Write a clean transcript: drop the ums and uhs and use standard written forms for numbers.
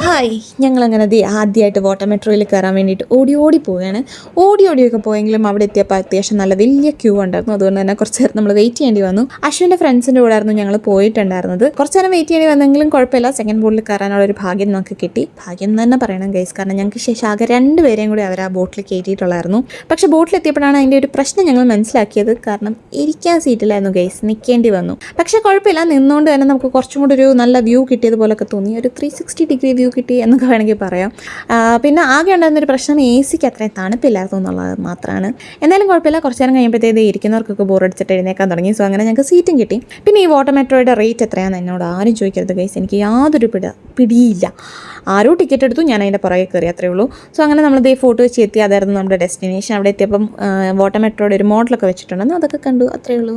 Hi, ഞങ്ങളങ്ങനെ ആദ്യമായിട്ട് water മെട്രോയിൽ കയറാൻ വേണ്ടിയിട്ട് ഓടി പോവുകയാണ്. ഓടിയൊക്കെ പോയെങ്കിലും അവിടെ എത്തിയപ്പോൾ അത്യാവശ്യം നല്ല വലിയ ക്യൂ ഉണ്ടായിരുന്നു. അതുകൊണ്ട് തന്നെ കുറച്ച് നേരം നമ്മൾ വെയിറ്റ് ചെയ്യേണ്ടി വന്നു. അശ്വിൻ്റെ ഫ്രണ്ട്സിൻ്റെ കൂടെ ആയിരുന്നു ഞങ്ങൾ പോയിട്ടുണ്ടായിരുന്നത്. കുറച്ച് നേരം വെയിറ്റ് ചെയ്യേണ്ടി വന്നെങ്കിലും കുഴപ്പമില്ല. സെക്കൻഡ് ബോട്ടിൽ കയറാനുള്ള ഒരു ഭാഗ്യം നമുക്ക് കിട്ടി. ഭാഗ്യം എന്ന് തന്നെ പറയണം ഗൈസ്, കാരണം ഞങ്ങൾക്ക് ശേഷം ആകെ 2 പേരെയും കൂടി അവർ ആ ബോട്ടിൽ കയറ്റിയിട്ടുള്ളായിരുന്നു. പക്ഷേ ബോട്ടിലെത്തിയപ്പോഴാണ് അതിൻ്റെ ഒരു പ്രശ്നം ഞങ്ങൾ മനസ്സിലാക്കിയത്. കാരണം ഇരിക്കാൻ സീറ്റിലായിരുന്നു ഗൈസ്, നിൽക്കേണ്ടി വന്നു. പക്ഷേ കുഴപ്പമില്ല, നിന്നുകൊണ്ട് തന്നെ നമുക്ക് കുറച്ചും കൂടി ഒരു നല്ല വ്യൂ കിട്ടിയതുപോലൊക്കെ തോന്നി. ഒരു 360 ഡിഗ്രി വ്യൂ കിട്ടി എന്നൊക്കെ വേണമെങ്കിൽ പറയാം. പിന്നെ ആകെ ഉണ്ടായിരുന്നൊരു പ്രശ്നം AC-ക്ക് അത്രയും തണുപ്പില്ലായിരുന്നു എന്നുള്ളത് മാത്രമാണ്. എന്തായാലും കുഴപ്പമില്ല. കുറച്ച് നേരം കഴിയുമ്പോഴത്തേക്ക് ഇരിക്കുന്നവർക്കൊക്കെ ബോറടിച്ചിട്ട് എഴുന്നേക്കാൻ തുടങ്ങി. സോ അങ്ങനെ ഞങ്ങൾക്ക് സീറ്റും കിട്ടി. പിന്നെ ഈ വാട്ടർ മെട്രോയുടെ റേറ്റ് എത്രയാണെന്ന് എന്നോട് ആരും ചോദിക്കരുത് ഗൈസ്, എനിക്ക് യാതൊരു പിടിയില്ല. ആരോ ടിക്കറ്റ് എടുത്തു, ഞാൻ അതിൻ്റെ പുറകെ കയറി, അത്രേ ഉള്ളൂ. സോ അങ്ങനെ നമ്മൾ ഫോട്ടോ വെച്ച് എത്തി. അതായിരുന്നു നമ്മുടെ ഡെസ്റ്റിനേഷൻ. അവിടെ എത്തിയപ്പം വാട്ടർ മെട്രോയുടെ ഒരു മോഡലൊക്കെ വെച്ചിട്ടുണ്ടെന്ന് അതൊക്കെ കണ്ടു, അത്രേ ഉള്ളൂ.